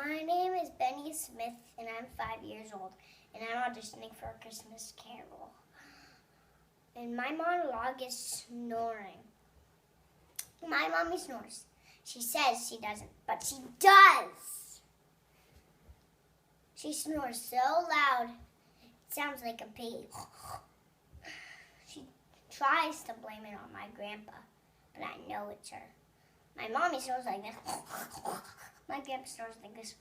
My name is Benny Smith, and I'm 5 years old, and I'm auditioning for a Christmas Carol. And my monologue is snoring. My mommy snores. She says she doesn't, but she does. She snores so loud, it sounds like a pig. She tries to blame it on my grandpa, but I know it's her. My mommy snores like this. My grandpa snores like this.